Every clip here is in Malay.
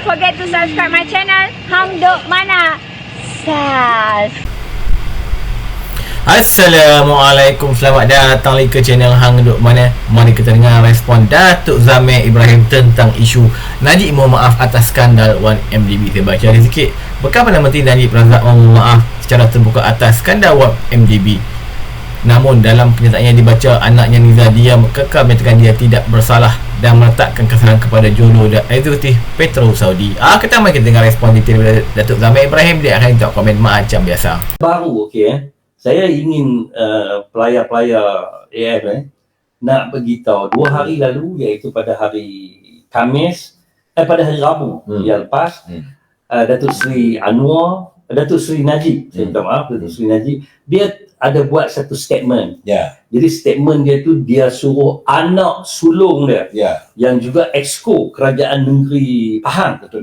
forget to subscribe my channel Hang Duk Mana Sas. Assalamualaikum, selamat datang lagi ke channel Hang Duk Mana. Mari kita dengar respon Datuk Zamir Ibrahim tentang isu Najib mohon maaf atas skandal 1MDB. Saya baca sikit. Bekas Perdana Menteri Najib Razak mohon maaf secara terbuka atas skandal 1MDB. Namun dalam pernyataannya dibaca, anaknya Niza Diam kekal menyatakan dia tidak bersalah dan meletakkan kesalahan kepada jolo dan eksekutif Petro Saudi. Kita mari kita dengar respon detail dari Datuk Zamir Ibrahim. Dia akan minta komen macam biasa. Baru saya ingin pelayar-pelayar AF nak beritahu 2 hari lalu, iaitu pada hari Khamis, pada hari Rabu yang lepas, Datuk Seri Datuk Seri Najib, saya minta maaf, Datuk Seri Najib, dia ada buat satu statement. Jadi statement dia tu, dia suruh anak sulung dia, yang juga exco Kerajaan Negeri Pahang, Datuk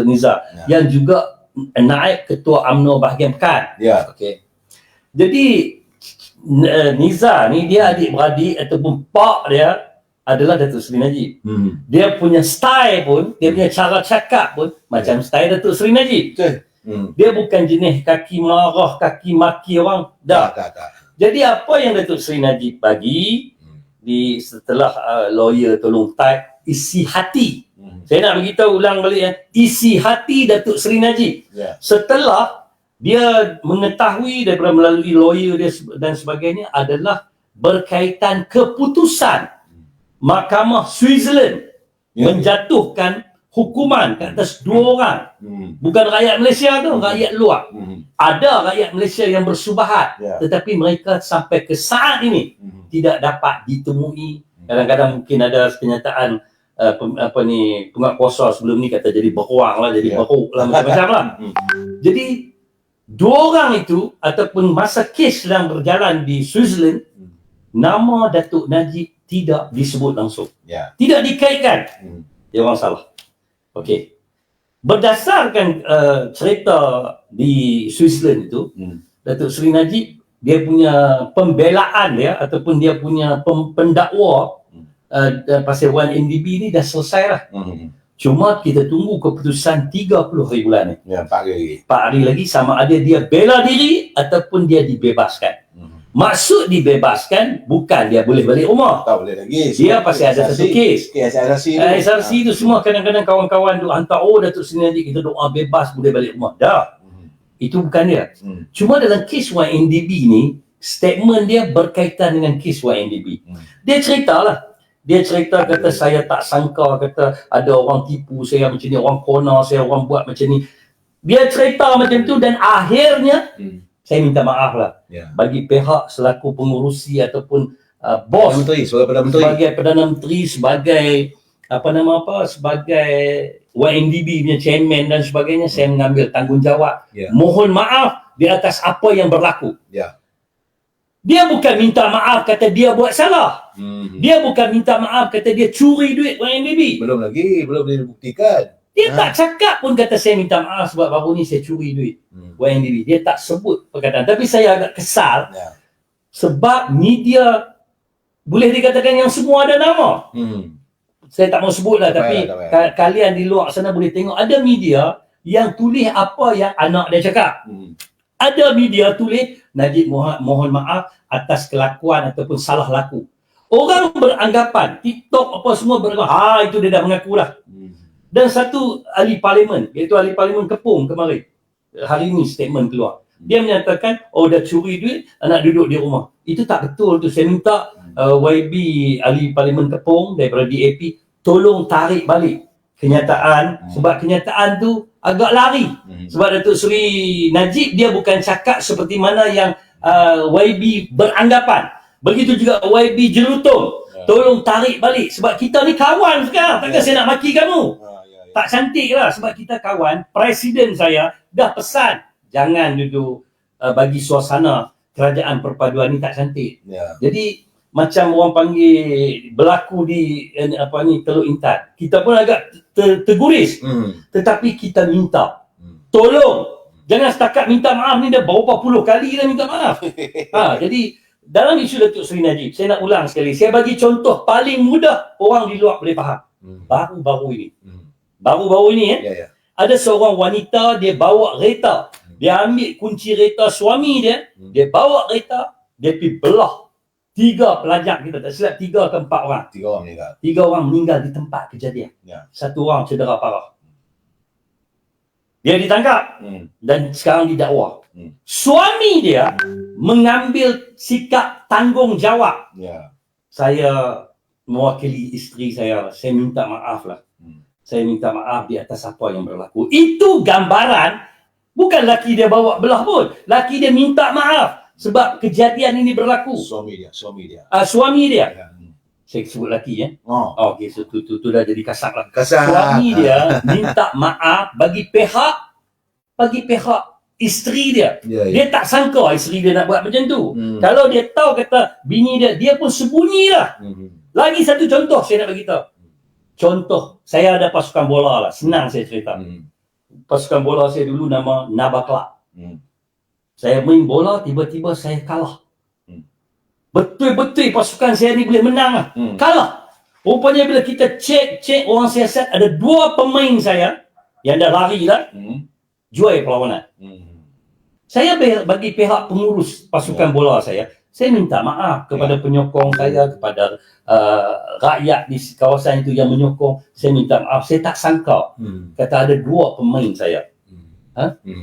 Niza, yang juga naib ketua UMNO bahagian Pekan. Jadi Niza ni, dia adik-beradik ataupun pak dia adalah Datuk Seri Najib. Dia punya style pun, dia punya cara cakap pun macam style Datuk Seri Najib. Dia bukan jenis kaki marah, kaki maki orang. Tak. Jadi apa yang Datuk Seri Najib bagi setelah lawyer tolong type isi hati. Saya nak beritahu ulang balik isi hati Datuk Seri Najib. Setelah dia mengetahui daripada melalui lawyer dia dan sebagainya adalah berkaitan keputusan Mahkamah Switzerland menjatuhkan hukuman ke atas 2 orang. Bukan rakyat Malaysia tu, rakyat luar. Ada rakyat Malaysia yang bersubahat, tetapi mereka sampai ke saat ini tidak dapat ditemui. Kadang-kadang mungkin ada kenyataan penguatkuasa sebelum ni kata jadi beruang lah, jadi beruk lah, macam-macam lah. Jadi 2 orang itu ataupun masa kes sedang berjalan di Switzerland, nama Datuk Najib tidak disebut langsung, tidak dikaitkan. Dia orang salah. Berdasarkan cerita di Switzerland itu, Datuk Seri Najib, dia punya pembelaan dia ataupun dia punya pendakwa pasal 1MDB ni dah selesai lah. Cuma kita tunggu keputusan 30 hari bulan ni. 4 hari lagi sama ada dia bela diri ataupun dia dibebaskan. Maksud dibebaskan bukan dia boleh balik rumah. Tak boleh lagi. Dia pasti ada satu kes. SRC itu semua kadang-kadang kawan-kawan duk hantar, Datuk Seri Najib kita doa bebas boleh balik rumah. Dah. Itu bukan dia. Cuma dalam kes 1MDB ni, statement dia berkaitan dengan kes 1MDB. Dia cerita kata saya tak sangka, kata ada orang tipu saya macam ni, orang kona saya, orang buat macam ni. Dia cerita macam tu dan akhirnya saya minta maaf lah bagi pihak selaku pengurusi ataupun bos sebagai Perdana Menteri, sebagai sebagai 1MDB punya chairman dan sebagainya. Saya mengambil tanggungjawab. Mohon maaf di atas apa yang berlaku. Dia bukan minta maaf kata dia buat salah. Dia bukan minta maaf kata dia curi duit 1MDB. Belum boleh dibuktikan. Dia tak cakap pun kata saya minta maaf sebab baru ni saya curi duit 1MDB. Dia tak sebut perkataan. Tapi saya agak kesal sebab media boleh dikatakan yang semua ada nama. Saya tak mau sebut lah, tapi kalian di luar sana boleh tengok ada media yang tulis apa yang anak dia cakap. Ada media tulis Najib mohon maaf atas kelakuan ataupun salah laku. Orang beranggapan TikTok apa semua beranggapan itu dia dah mengaku lah. Dan satu ahli parlimen, iaitu ahli parlimen Kepung kemarin, hari ini statement keluar. Dia menyatakan dah curi duit, nak duduk di rumah. Itu tak betul tu. Saya minta YB ahli parlimen Kepung daripada DAP tolong tarik balik kenyataan, sebab kenyataan tu agak lari. Sebab Datuk Seri Najib dia bukan cakap seperti mana yang YB beranggapan. Begitu juga YB Jerutung, tolong tarik balik sebab kita ni kawan sekarang. Takkan saya nak maki kamu. Tak cantik lah sebab kita kawan. Presiden saya dah pesan jangan duduk bagi suasana kerajaan perpaduan ni tak cantik. Jadi macam orang panggil berlaku di Teluk Intan, kita pun agak terguris. Tetapi kita minta tolong, jangan setakat minta maaf ni dah berapa puluh kali dah minta maaf. Jadi dalam isu Datuk Seri Najib, saya nak ulang sekali, saya bagi contoh paling mudah orang di luar boleh faham. Baru-baru ini baru-baru ini Ya. ada seorang wanita, dia bawa kereta. Dia ambil kunci kereta suami dia, dia bawa kereta, dia pergi belah 3 pelajar kita, tak silap 3 ke 4 orang. 3 orang meninggal. 3 orang meninggal di tempat kejadian. Ya. 1 orang cedera parah. Dia ditangkap dan sekarang didakwa. Suami dia mengambil sikap tanggungjawab. Ya. Saya mewakili isteri saya minta maaf lah. Saya minta maaf di atas apa yang berlaku. Itu gambaran, bukan laki dia bawa belah pun. Laki dia minta maaf sebab kejadian ini berlaku. Suami dia. Suami dia. Ya. Saya sebut laki ya. Oh. Okey, so tu dah jadi kasar lah. Kasar. Suami dia minta maaf bagi pihak isteri dia. Ya. Dia tak sangka isteri dia nak buat macam tu. Kalau dia tahu kata bini dia pun sembunyi lah. Lagi satu contoh saya nak bagi tahu. Contoh, saya ada pasukan bola lah. Senang saya cerita. Pasukan bola saya dulu nama Naba Club. Saya main bola, tiba-tiba saya kalah. Betul-betul pasukan saya ni boleh menang lah. Kalah. Rupanya bila kita cek orang siasat, ada 2 pemain saya yang dah lari lah, jual perlawanan. Saya bagi pihak pengurus pasukan bola saya minta maaf kepada penyokong saya, kepada rakyat di kawasan itu yang menyokong. Saya minta maaf, saya tak sangka kata ada 2 pemain saya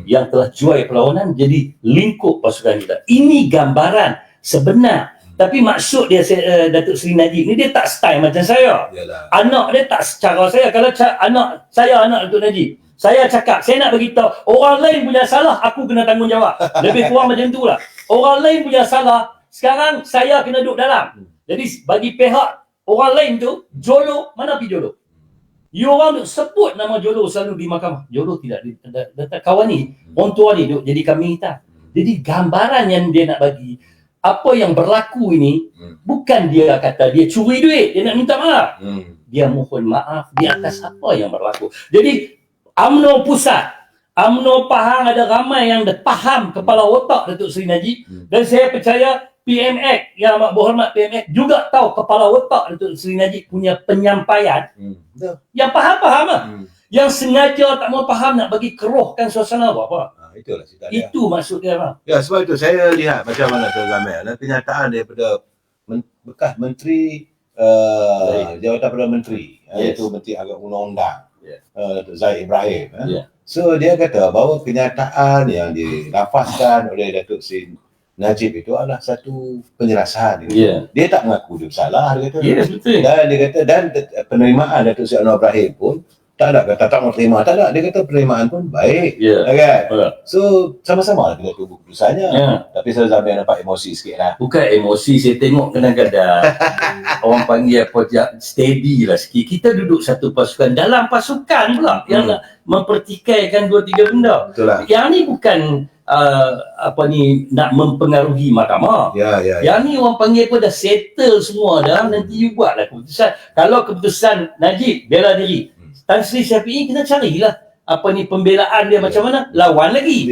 yang telah jual perlawanan jadi lingkup pasukan kita. Ini gambaran sebenar. Tapi maksud dia Datuk Seri Najib ni, dia tak style macam saya. Yalah. Anak dia tak secara saya. Kalau anak Datuk Najib, saya cakap, saya nak beritahu, orang lain punya salah, aku kena tanggungjawab. Lebih kurang macam tu lah. Orang lain punya salah, sekarang saya kena duduk dalam. Jadi bagi pihak orang lain tu, Jolo, mana pergi Jolo? You orang sebut nama Jolo selalu di mahkamah. Jolo tidak, kawan ni, orang tua ni duduk jadi kambing hitam. Jadi gambaran yang dia nak bagi, apa yang berlaku ini, bukan dia kata dia curi duit, dia nak minta maaf. Dia mohon maaf di atas apa yang berlaku. Jadi UMNO pusat, UMNO Pahang ada ramai yang dah faham kepala otak Datuk Seri Najib, dan saya percaya PMX, yang amat berhormat PMX juga tahu kepala otak Datuk Seri Najib punya penyampaian. Yang faham-faham lah. Yang sengaja tak mau faham nak bagi kerohkan suasana apa. Itulah cerita dia. Itu maksud dia bang. Ya, sebab itu saya lihat macam mana Tuan Zamir, kenyataan daripada bekas menteri Jawatan Perdana Menteri, iaitu Menteri Agama Undang-Undang, Datuk Zahid Ibrahim. So dia kata bahawa kenyataan yang dilafazkan oleh Datuk Seri Najib itu adalah satu penyelesaian. Dia tak mengaku dia bersalah, dia kata. Betul. Dan dia kata, dan penerimaan Datuk Seri Anwar Ibrahim pun tak ada kata tak mau terima, tak ada. Dia kata penerimaan pun baik. Kan? So sama-sama lah kita tunggu keputusannya. Tapi saya Zamir nampak emosi sikit lah. Bukan emosi, saya tengok kadang-kadang orang panggil apa, steady lah sikit. Kita duduk satu pasukan, dalam pasukan pula yang nak mempertikaikan 2-3 benda. Betul lah. Yang ni bukan nak mempengaruhi mahkamah. Yang ni orang panggil apa, dah settle semua dah. Nanti you buatlah keputusan. Kalau keputusan Najib bela diri, Tan Sri Syafiee kena carilah pembelaan dia macam mana, lawan lagi.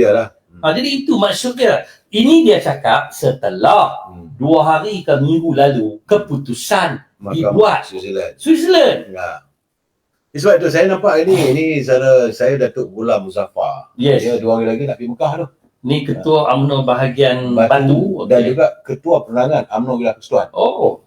Jadi itu maksud dia. Ini dia cakap setelah 2 hari ke minggu lalu keputusan dibuat Switzerland. Sebab itu saya nampak ini saya Datuk Ghulam Muzaffar. Dia 2 hari lagi nak pergi Mekah tu. Ni ketua UMNO bahagian Batu dan juga ketua penerangan UMNO Wilayah Persekutuan.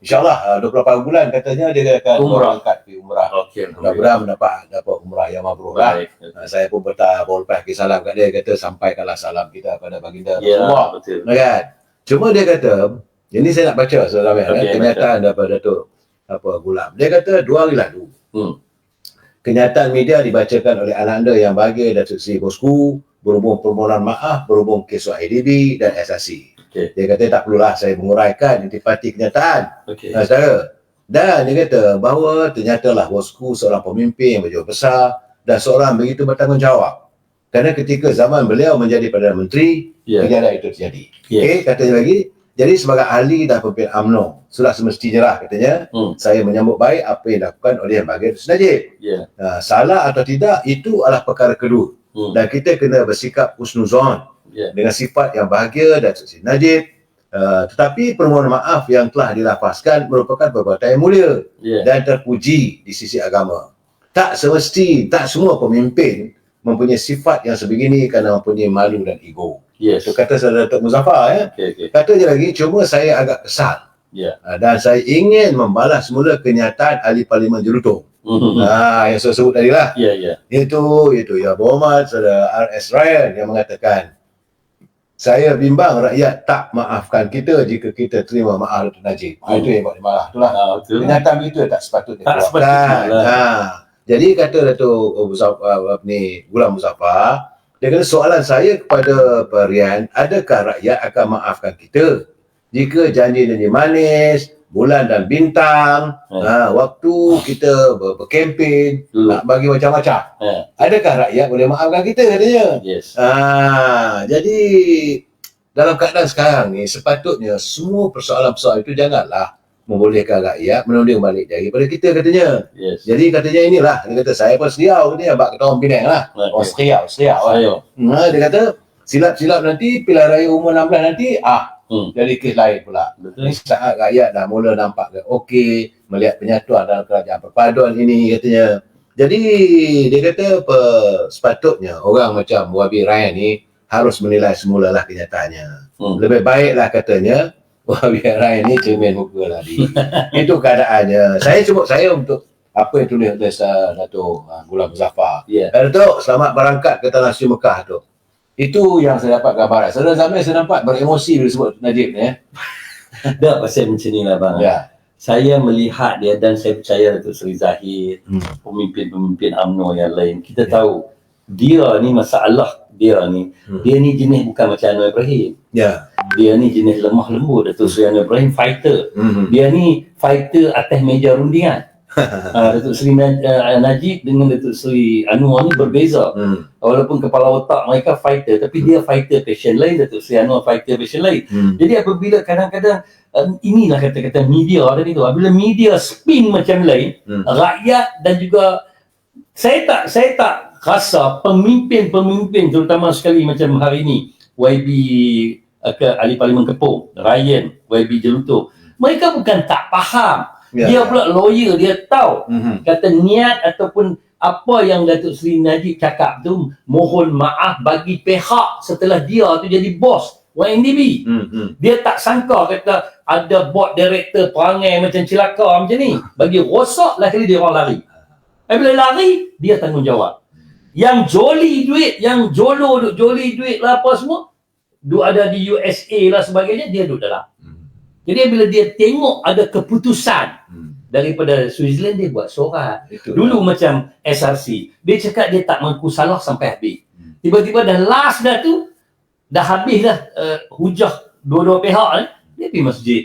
InsyaAllah 28 bulan katanya dia akan berangkat pergi umrah. Mudah-mudahan mendapat umrah yang mabrur lah. Saya pun berlepas salam kat dia, kata sampaikanlah salam kita kepada baginda Rasulullah. Kan? Cuma dia kata, ini saya nak baca kenyataan daripada Datuk Ghulam. Dia kata 2 hari lalu kenyataan media dibacakan oleh anak anda yang bahagia Datuk Seri Bosku berhubung permohonan maaf berhubung kes IDB dan SRC. Dia kata tak perlulah saya menguraikan intipati kenyataan. Saudara. Dan dia kata bahawa ternyatalah Bosku seorang pemimpin yang berjiwa besar dan seorang begitu bertanggungjawab. Kerana ketika zaman beliau menjadi Perdana Menteri, kejadian itu terjadi. Katanya lagi, jadi sebagai ahli dan pemimpin UMNO, sudah semestinya lah katanya, saya menyambut baik apa yang dilakukan oleh yang bahagia Datuk Najib. Salah atau tidak, itu adalah perkara kedua. Dan kita kena bersikap husnuzon dengan sifat yang bahagia Datuk Seri Najib. Tetapi permohonan maaf yang telah dilafazkan merupakan perbuatan yang mulia dan terpuji di sisi agama. tak semua pemimpin mempunyai sifat yang sebegini kerana mempunyai malu dan ego. Yes. Itu kata Saudara Datuk Muzaffar ya. Okay. Kata je lagi, cuma saya agak kesal. Dan saya ingin membalas semula kenyataan ahli Parlimen Jelutong. Yang saya sebut tadi lah. Itu ya Berhormat Saudara R.S. Ryan yang mengatakan, saya bimbang rakyat tak maafkan kita jika kita terima maaf Datuk Najib. Itu yang buat dia marah. Itulah. Kenyataan itu tak sepatutnya keluarkan. Jadi kata Datuk Ghulam Muzaffar, dia kata soalan saya kepada Pak Rian, adakah rakyat akan maafkan kita jika janji-janji manis, bulan dan bintang, waktu kita berkempen, nak bagi macam-macam. Adakah rakyat boleh maafkan kita katanya? Jadi dalam keadaan sekarang ni sepatutnya semua persoalan-persoalan itu janganlah membolehkan rakyat menunding balik daripada kita katanya. Jadi katanya inilah, dia kata saya pun Seriau katanya, bak kata orang Penang lah. Orang Seriau lah. Dia kata silap-silap nanti pilihan raya umur 16 nanti jadi kes lain pula. Saat rakyat dah mula nampak okey melihat penyatuan dalam kerajaan perpaduan ini katanya. Jadi dia kata sepatutnya orang macam Wabi Ryan ni harus menilai semulalah kenyataannya. Lebih baiklah katanya Wabi Ryan ni cermin muka lah dia. Itu keadaannya. Saya untuk apa yang tulis oleh Datuk Ghulam Muzaffar. Datuk, selamat berangkat ke Tanah Suci Mekah tu. Itu yang saya dapat gambaran. Saudara Zamir saya nampak beremosi bila sebut Najib ni. Tak pasal macam ni lah bang. Saya melihat dia dan saya percaya Datuk Seri Zahid, pemimpin-pemimpin UMNO yang lain. Kita tahu dia ni masalah dia ni jenis bukan macam Anwar Ibrahim. Dia ni jenis lemah lembut. Datuk Seri Anwar Ibrahim fighter. Dia ni fighter atas meja rundingan. Datuk Seri Najib dengan Datuk Seri Anwar ni berbeza. Walaupun kepala otak mereka fighter, tapi dia fighter passion lain, Datuk Seri Anwar fighter passion lain. Jadi apabila kadang-kadang inilah kata-kata media tadi tu, apabila media spin macam lain, rakyat dan juga saya tak rasa pemimpin terutama sekali macam hari ini YB ahli Parlimen Kepong, Ryan, YB Jelutong, mereka bukan tak faham. Dia pula lawyer, dia tahu kata niat ataupun apa yang Datuk Seri Najib cakap tu mohon maaf bagi pihak setelah dia tu jadi bos YNDB. Dia tak sangka kata ada board director perangai macam celaka macam ni. Bagi rosak lah kali dia orang lari. Bila lari, dia tanggungjawab. Yang joli duit, yang duk joli duit lah apa semua, duk ada di USA lah sebagainya, dia duduk dalam. Jadi bila dia tengok ada keputusan daripada Switzerland, dia buat surat. Dulu macam SRC, dia cakap dia tak mengaku salah sampai habis. Tiba-tiba dah last dah tu, dah habis dah hujah dua-dua pihak ni, dia pergi masjid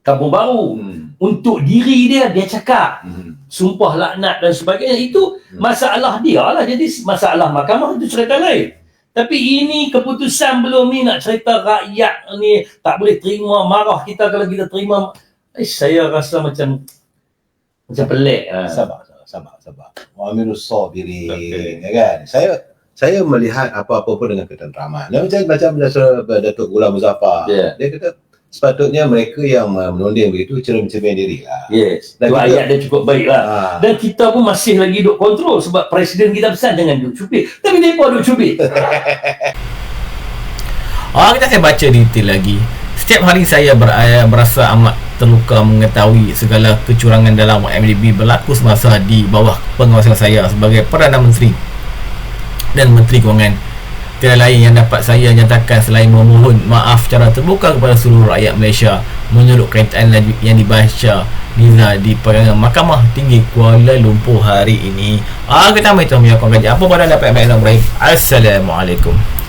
Kampung Baru. Untuk diri dia cakap sumpah laknat dan sebagainya. Itu masalah dia lah. Jadi masalah mahkamah itu cerita lain. Tapi ini keputusan belum ni nak cerita rakyat ni tak boleh terima, marah kita kalau kita terima. Saya rasa macam pelik. Sabar. Mu'amirus Sabirin, kan? Saya melihat apa-apa pun dengan ketenteraman. Macam Datuk Ghulam Muzaffar. Dia kata sepatutnya mereka yang menunding begitu cermin diri lah. Dan ayat dia cukup baik lah. Dan kita pun masih lagi duk kontrol sebab Presiden kita pesan jangan duk cubit. Tapi mereka duk cubit. Kita saya baca detail lagi. Setiap hari saya berasa amat terluka mengetahui segala kecurangan dalam MDB berlaku semasa di bawah pengawasan saya sebagai Perdana Menteri dan Menteri Kewangan. Tiada lain yang dapat saya nyatakan selain memohon maaf secara terbuka kepada seluruh rakyat Malaysia menurut kenyataan yang dibaca Niza di persidangan Mahkamah Tinggi Kuala Lumpur hari ini. Kita ambil tahu apa pada dapat Ibrahim. Assalamualaikum.